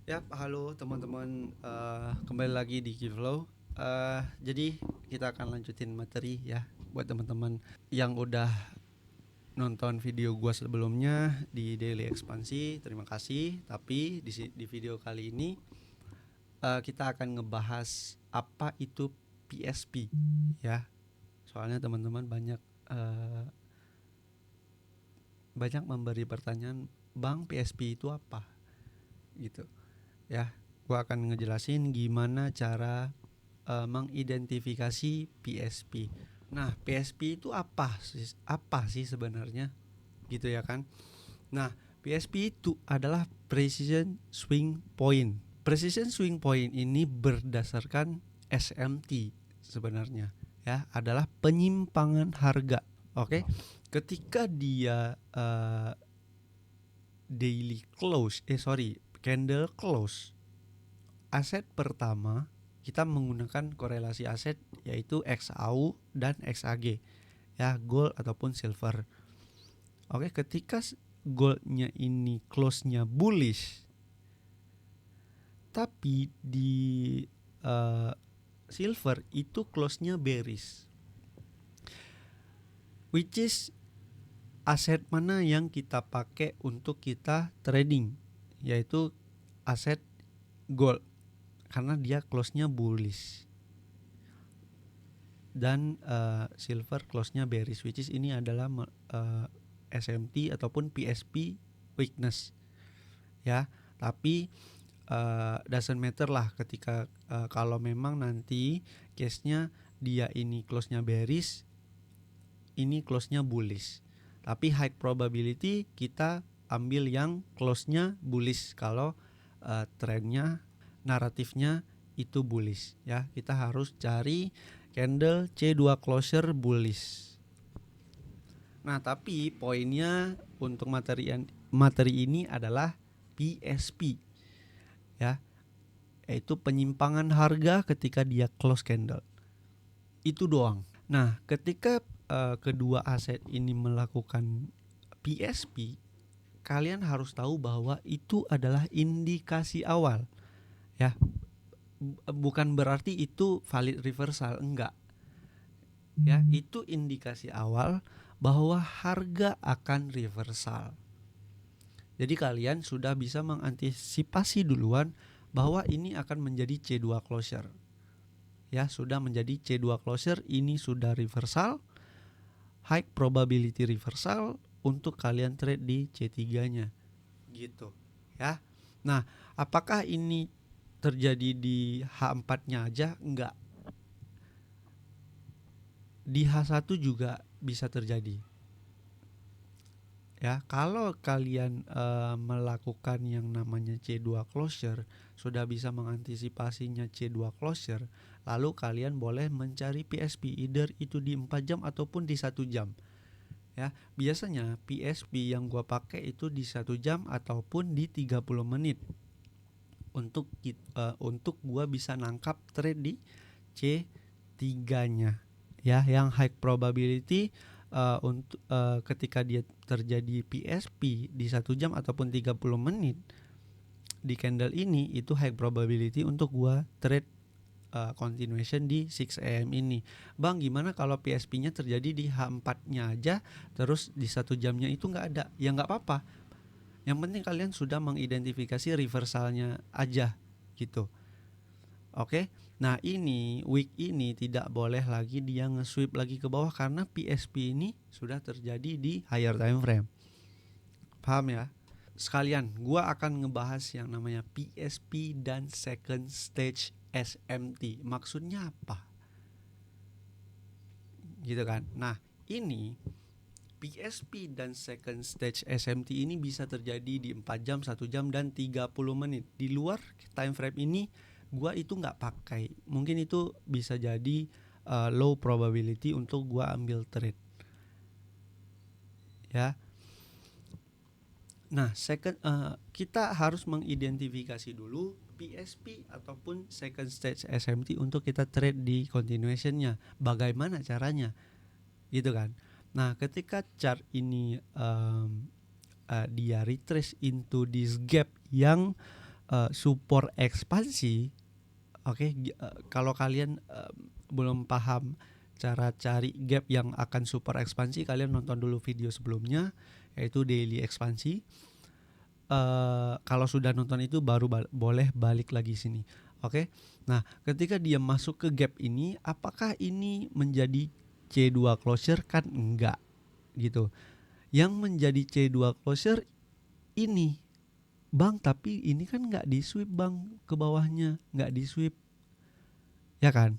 Ya, halo teman-teman, kembali lagi di Kiflow. Jadi kita akan lanjutin materi ya buat teman-teman yang udah nonton video gua sebelumnya di Daily Ekspansi. Terima kasih. Tapi di video kali ini kita akan ngebahas apa itu PSP ya. Soalnya teman-teman eh, banyak memberi pertanyaan, "Bang, PSP itu apa?" gitu. Ya, gua akan ngejelasin gimana cara mengidentifikasi PSP. Nah, PSP itu apa sih sebenarnya? Gitu ya kan? Nah, PSP itu adalah precision swing point. Precision swing point ini berdasarkan SMT sebenarnya ya, adalah penyimpangan harga. Oke. Ketika dia candle close aset pertama, kita menggunakan korelasi aset yaitu XAU dan XAG ya, gold ataupun silver. Oke, ketika goldnya ini close-nya bullish tapi di uh, silver itu close-nya bearish, which is aset mana yang kita pakai untuk kita trading, yaitu aset gold karena dia close-nya bullish dan silver close-nya bearish, which is ini adalah SMT ataupun PSP weakness ya. Tapi doesn't matter lah ketika kalau memang nanti case-nya dia ini close-nya bearish, ini close-nya bullish. Tapi high probability kita ambil yang close-nya bullish kalau trendnya, naratifnya itu bullish ya. Kita harus cari candle C2 closure bullish. Nah, tapi poinnya untuk materi ini adalah PSP ya, yaitu penyimpangan harga ketika dia close candle. Itu doang. Nah, ketika kedua aset ini melakukan PSP, kalian harus tahu bahwa itu adalah indikasi awal ya. Bukan berarti itu valid reversal, enggak ya. Itu indikasi awal bahwa harga akan reversal. Jadi kalian sudah bisa mengantisipasi duluan bahwa ini akan menjadi C2 closure. Ya, sudah menjadi C2 closure, ini sudah reversal, high probability reversal untuk kalian trade di C3-nya. Gitu. Ya. Nah, apakah ini terjadi di H4-nya aja? Enggak. Di H1 juga bisa terjadi. Ya, kalau kalian melakukan yang namanya C2 closure, sudah bisa mengantisipasinya C2 closure, lalu kalian boleh mencari PSP either itu di 4 jam ataupun di 1 jam. Ya, biasanya PSP yang gua pakai itu di 1 jam ataupun di 30 menit. Untuk gua bisa nangkap trade di C3-nya. Ya, yang high probability untuk ketika dia terjadi PSP di 1 jam ataupun 30 menit di candle ini, itu high probability untuk gua trade continuation di 6 AM ini. Bang, gimana kalau PSP-nya terjadi di H4-nya aja terus di 1 jamnya itu nggak ada? Ya nggak apa-apa. Yang penting kalian sudah mengidentifikasi reversalnya aja gitu. Oke. Nah, ini week ini tidak boleh lagi dia nge-sweep lagi ke bawah karena PSP ini sudah terjadi di higher time frame. Paham ya? Sekalian gua akan ngebahas yang namanya PSP dan second stage SMT. Maksudnya apa? Gitu kan. Nah, ini PSP dan second stage SMT ini bisa terjadi di 4 jam, 1 jam, dan 30 menit. Di luar time frame ini gua itu nggak pakai. Mungkin itu bisa jadi low probability untuk gua ambil trade. Ya. Nah, kita harus mengidentifikasi dulu PSP ataupun second stage SMT untuk kita trade di continuationnya. Bagaimana caranya? Gitu kan. Nah, ketika chart ini dia retrace into this gap yang support ekspansi. Oke, kalau kalian belum paham cara cari gap yang akan support ekspansi, kalian nonton dulu video sebelumnya yaitu daily ekspansi. Kalau sudah nonton itu baru boleh balik lagi sini. Oke. Nah, ketika dia masuk ke gap ini, apakah ini menjadi C2 closure? Kan enggak gitu. Yang menjadi C2 closure ini, Bang, tapi ini kan nggak di sweep, Bang, ke bawahnya nggak di sweep, ya kan?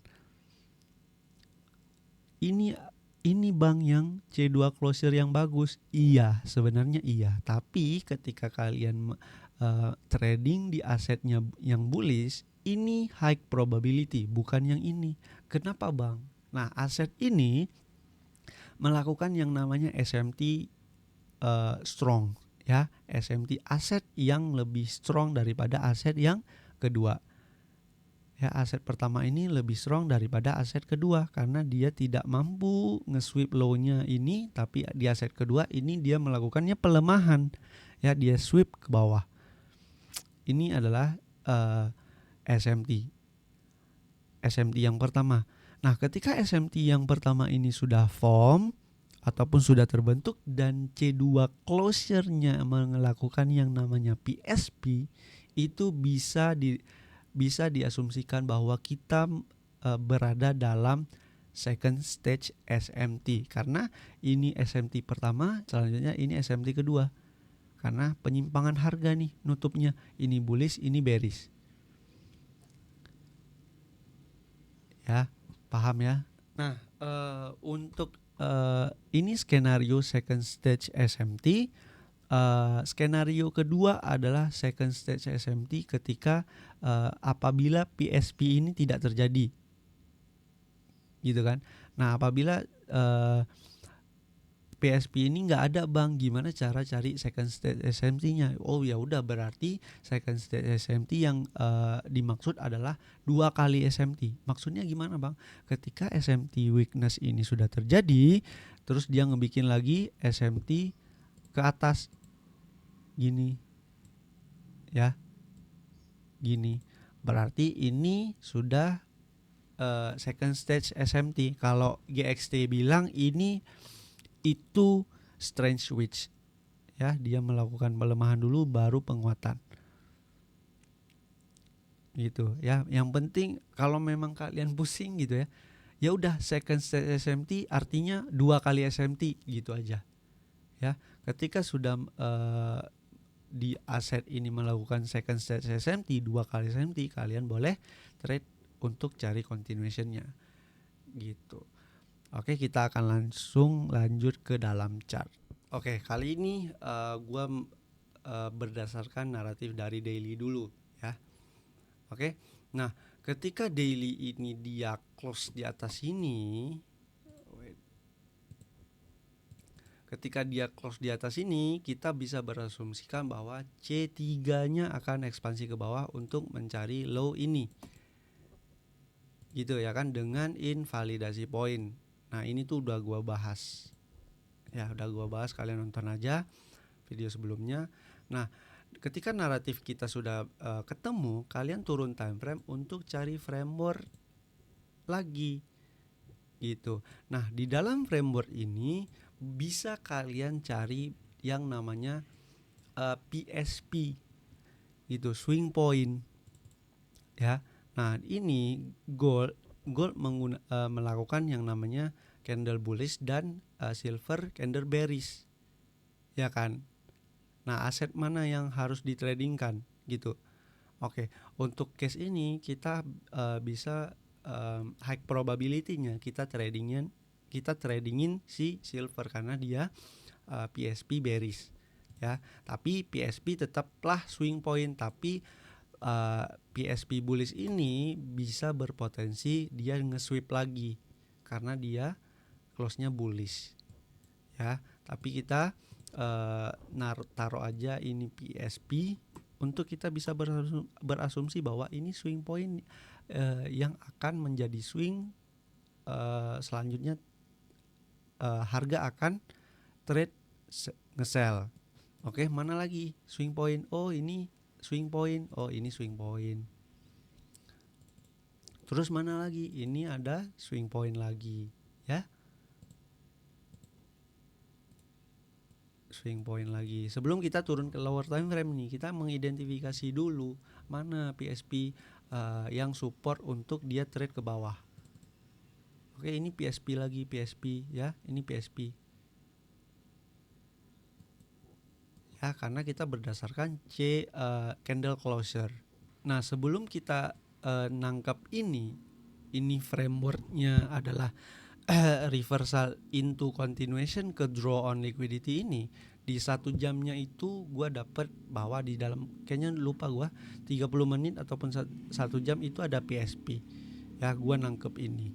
Ini Bang yang C2 closure yang bagus. Iya, sebenarnya iya. Tapi ketika kalian trading di asetnya yang bullish, ini high probability, bukan yang ini. Kenapa, Bang? Nah, aset ini melakukan yang namanya SMT strong, ya. SMT, aset yang lebih strong daripada aset yang kedua. Ya, aset pertama ini lebih strong daripada aset kedua karena dia tidak mampu nge-sweep low-nya ini, tapi di aset kedua ini dia melakukannya pelemahan. Ya, dia sweep ke bawah. Ini adalah SMT. SMT yang pertama. Nah, ketika SMT yang pertama ini sudah form ataupun sudah terbentuk dan C2 closure-nya melakukan yang namanya PSP, itu bisa diasumsikan bahwa kita berada dalam second stage SMT karena ini SMT pertama, selanjutnya ini SMT kedua. Karena penyimpangan harga nih nutupnya, ini bullish, ini bearish. Ya, paham ya? Nah, untuk ini skenario second stage SMT. Skenario kedua adalah second stage SMT ketika apabila PSP ini tidak terjadi, gitu kan? Nah, apabila PSP ini nggak ada, Bang, gimana cara cari second stage SMT-nya? Oh ya udah, berarti second stage SMT yang dimaksud adalah 2 kali SMT. Maksudnya gimana, Bang? Ketika SMT weakness ini sudah terjadi, terus dia ngebikin lagi SMT ke atas gini, ya, gini. Berarti ini sudah second stage SMT. Kalau GXT bilang ini itu strange switch, ya, dia melakukan pelemahan dulu baru penguatan, gitu ya. Yang penting kalau memang kalian pusing gitu ya, ya udah second stage SMT artinya 2 kali SMT gitu aja ya. Ketika sudah di aset ini melakukan second stage SMT 2 kali SMT, kalian boleh trade untuk cari continuationnya gitu. Oke, kita akan langsung lanjut ke dalam chart. Oke, kali ini gua berdasarkan naratif dari daily dulu ya. Oke. Nah, ketika daily ini dia close di atas ini, ketika dia close di atas ini, kita bisa berasumsikan bahwa C3-nya akan ekspansi ke bawah untuk mencari low ini. Gitu ya kan, dengan invalidasi poin. Nah, ini tuh udah gua bahas. Ya, udah gua bahas, kalian nonton aja video sebelumnya. Nah, ketika naratif kita sudah ketemu, kalian turun time frame untuk cari framework lagi gitu. Nah, di dalam framework ini bisa kalian cari yang namanya PSP gitu, swing point ya. Nah, ini gold melakukan yang namanya candle bullish dan silver candle bearish, ya kan. Nah, aset mana yang harus ditradingkan gitu. Oke, untuk case ini kita bisa high probability-nya kita tradingin si silver karena dia PSP bearish ya. Tapi PSP tetaplah swing point, tapi PSP bullish ini bisa berpotensi dia nge-sweep lagi karena dia close-nya bullish ya. Tapi kita taruh aja ini PSP untuk kita bisa berasumsi bahwa ini swing point yang akan menjadi swing selanjutnya. Harga akan trade nge-sell. Oke, mana lagi swing point? Oh, ini swing point. Oh, ini swing point. Terus mana lagi? Ini ada swing point lagi, ya. Swing point lagi. Sebelum kita turun ke lower time frame nih, kita mengidentifikasi dulu mana PSP yang support untuk dia trade ke bawah. Oke, ini PSP lagi, PSP ya. Ini PSP. Ya, karena kita berdasarkan candle closure. Nah, sebelum kita nangkap ini frameworknya adalah reversal into continuation ke draw on liquidity ini. Di 1 jamnya itu gue dapet bahwa di dalam, kayaknya lupa gue 30 menit ataupun 1 jam itu ada PSP. Ya, gue nangkep ini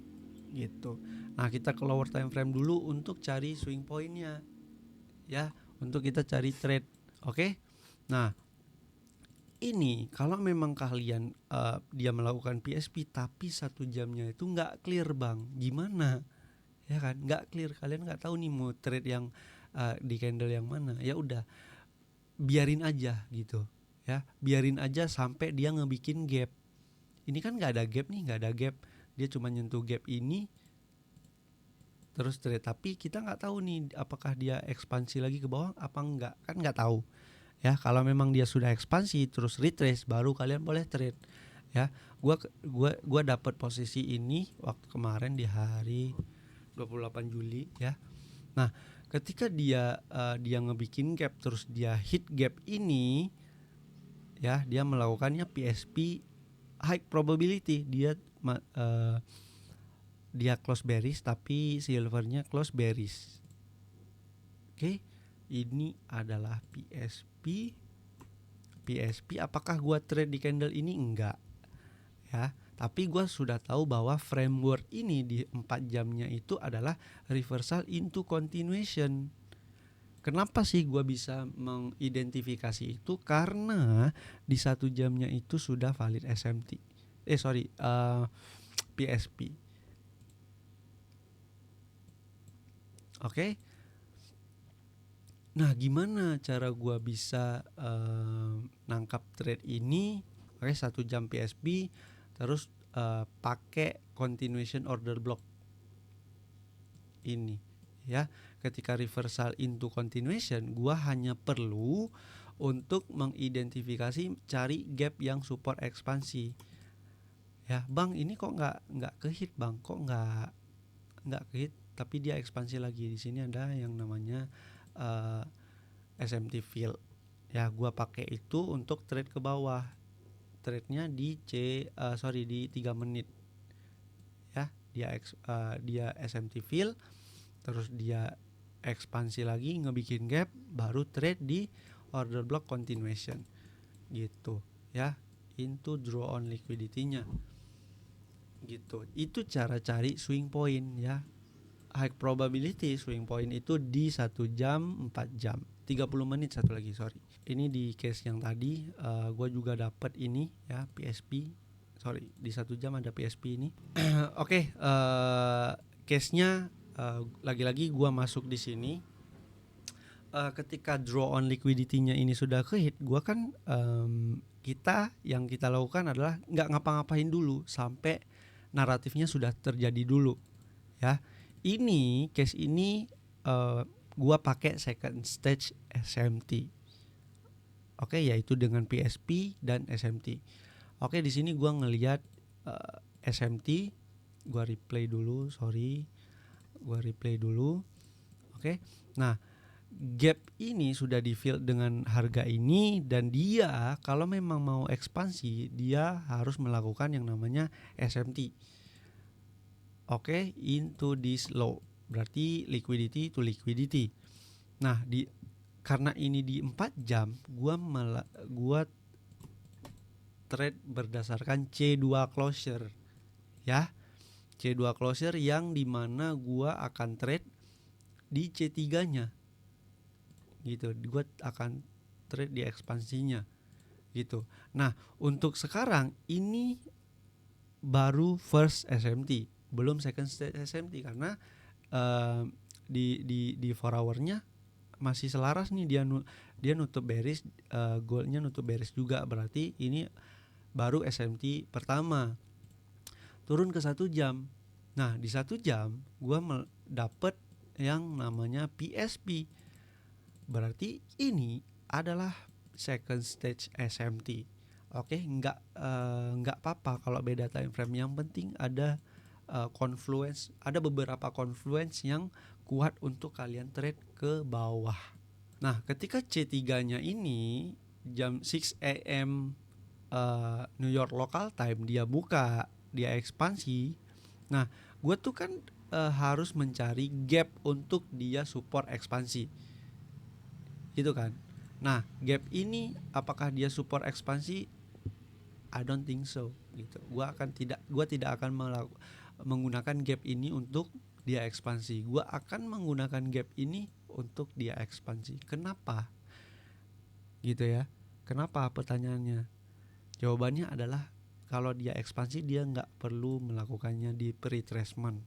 gitu. Nah, kita ke lower time frame dulu untuk cari swing pointnya, ya, untuk kita cari trade. Oke. Nah, ini kalau memang kalian dia melakukan PSP tapi 1 jamnya itu nggak clear bang, gimana? Ya kan, nggak clear, kalian nggak tahu nih mau trade yang di candle yang mana. Ya udah, biarin aja gitu, ya, biarin aja sampai dia ngebikin gap. Ini kan nggak ada gap nih, nggak ada gap, dia cuma nyentuh gap ini terus trade. Tapi kita nggak tahu nih apakah dia ekspansi lagi ke bawah apa enggak, kan nggak tahu. Ya, kalau memang dia sudah ekspansi terus retrace, baru kalian boleh trade. Ya, gua dapat posisi ini waktu kemarin di hari 28 Juli ya. Nah, ketika dia ngebikin gap terus dia hit gap ini, ya, dia melakukannya PSP high probability, dia close bearish tapi silvernya close bearish. Oke. Ini adalah PSP. Apakah gua trade di candle ini? Enggak, ya. Tapi gua sudah tahu bahwa framework ini di 4 jamnya itu adalah reversal into continuation. Kenapa sih gua bisa mengidentifikasi itu? Karena di 1 jamnya itu sudah valid SMT. PSP. Oke. Nah, gimana cara gua bisa nangkap trade ini? Oke, 1 jam PSP terus pakai continuation order block ini, ya. Ketika reversal into continuation, gua hanya perlu untuk mengidentifikasi cari gap yang support ekspansi. Ya, bang, ini kok nggak kehit bang, kok nggak kehit, tapi dia ekspansi lagi. Di sini ada yang namanya SMT fill. Ya, gua pakai itu untuk trade ke bawah. Trade-nya di di 3 menit. Ya, dia SMT fill, terus dia ekspansi lagi, ngebikin gap, baru trade di order block continuation. Gitu, ya. Into draw on liquidity-nya. Gitu. Itu cara cari swing point, ya. High probability swing point itu di 1 jam, 4 jam, 30 menit satu lagi, sorry. Ini di case yang tadi gue juga dapat ini, ya, PSP. Sorry, di 1 jam ada PSP ini. Oke, case-nya lagi-lagi gue masuk di sini. Ketika draw on liquidity-nya ini sudah ke-hit, gue kan kita lakukan adalah nggak ngapa-ngapain dulu sampai naratifnya sudah terjadi dulu, ya. Ini case ini gua pakai second stage SMT. Oke, yaitu dengan PSP dan SMT. Oke, di sini gua ngelihat SMT, gua replay dulu, Oke. Nah, gap ini sudah di fill dengan harga ini, dan dia kalau memang mau ekspansi, dia harus melakukan yang namanya SMT. Oke, into this low, berarti liquidity to liquidity. Nah, karena ini di 4 jam, gua trade berdasarkan C2 closure, ya. C2 closure yang dimana gua akan trade di C3-nya. Gitu, gua akan trade di ekspansinya. Gitu. Nah, untuk sekarang ini baru first SMT, belum second stage SMT, karena di 4 hour-nya masih selaras nih, dia nutup bearish, goldnya nutup bearish juga, berarti ini baru SMT pertama. Turun ke 1 jam. Nah di 1 jam gue dapet yang namanya PSP, berarti ini adalah second stage SMT. Oke, nggak apa-apa kalau beda time frame, yang penting ada confluence, ada beberapa confluence yang kuat untuk kalian trade ke bawah. Nah ketika C3 nya ini jam 6 AM New York local time dia buka, dia ekspansi. Nah gue tuh kan harus mencari gap untuk dia support ekspansi gitu kan. Nah gap ini apakah dia support ekspansi? I don't think so gitu. Gue tidak akan menggunakan gap ini untuk dia ekspansi. Gue akan menggunakan gap ini untuk dia ekspansi. Kenapa? Gitu ya. Kenapa pertanyaannya? Jawabannya adalah kalau dia ekspansi dia nggak perlu melakukannya di pre-retracement.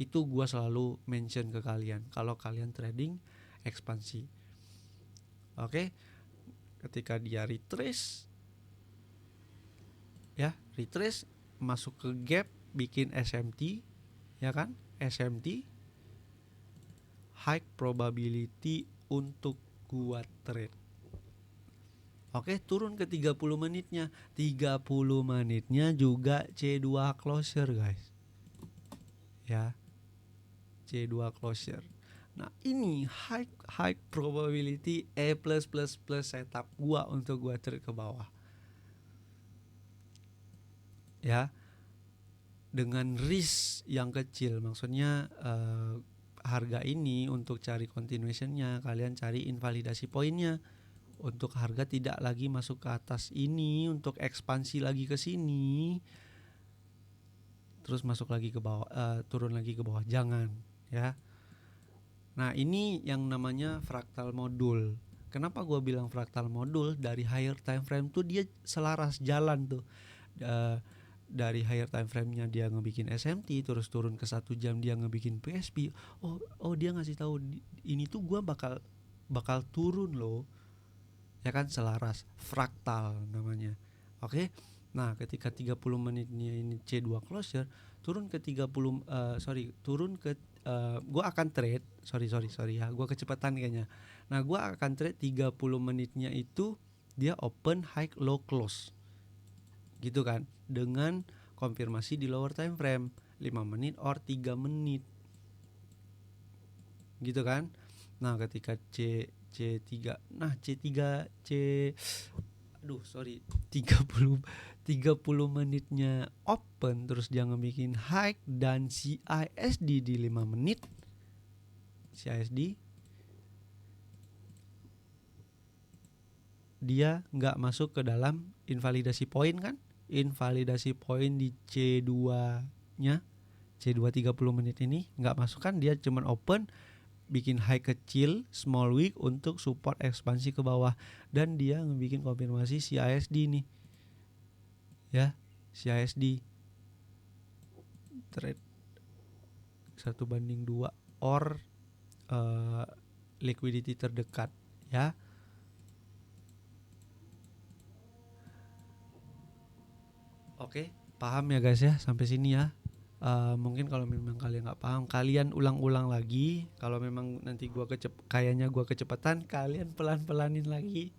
Itu gue selalu mention ke kalian kalau kalian trading ekspansi. Oke, ketika dia retrace, ya retrace masuk ke gap, bikin SMT, ya kan? SMT high probability untuk gua trade. Oke, turun ke 30 menitnya. 30 menitnya juga C2 closure, guys. Ya. C2 closure. Nah, ini high probability E+++ setup gua untuk gua trade ke bawah. Ya. Dengan risk yang kecil, maksudnya harga ini untuk cari continuationnya kalian cari invalidasi poinnya, untuk harga tidak lagi masuk ke atas ini untuk ekspansi lagi ke sini terus masuk lagi ke bawah, turun lagi ke bawah, jangan ya. Nah ini yang namanya fractal modul. Kenapa gue bilang fractal modul? Dari higher time frame tuh dia selaras jalan tuh. Dari higher time frame-nya dia ngebikin SMT, terus turun ke 1 jam dia ngebikin PSP. Oh dia ngasih tahu ini tuh gue bakal turun loh. Ya kan, selaras, fraktal namanya. Oke. Nah, ketika 30 menitnya ini C2 closure, turun ke 30 turun ke gua akan trade, sorry ya, gua kecepatan kayaknya. Nah, gua akan trade 30 menitnya itu dia open high low close. Gitu kan, dengan konfirmasi di lower time frame 5 menit or 3 menit. Gitu kan. Nah, ketika C3, nah C3 30 menitnya open terus dia ngebikin high dan CISD di 5 menit. CISD dia nggak masuk ke dalam invalidasi poin kan? Invalidasi poin di C2-nya, C2 30 menit ini nggak masuk kan, dia cuman open bikin high kecil small wick untuk support ekspansi ke bawah, dan dia ngebikin konfirmasi CISD nih ya, CISD trade 1/2 or liquidity terdekat ya. Oke, paham ya guys ya sampai sini ya. Mungkin kalau memang kalian nggak paham, kalian ulang-ulang lagi. Kalau memang nanti kayaknya gua kecepatan, kalian pelan-pelanin lagi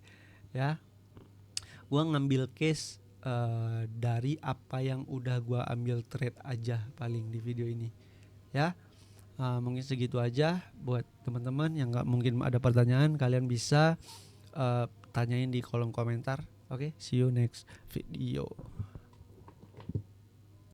ya. Gua ngambil case dari apa yang udah gua ambil trade aja paling di video ini ya. Mungkin segitu aja buat teman-teman yang nggak mungkin ada pertanyaan, kalian bisa tanyain di kolom komentar. Oke, see you next video.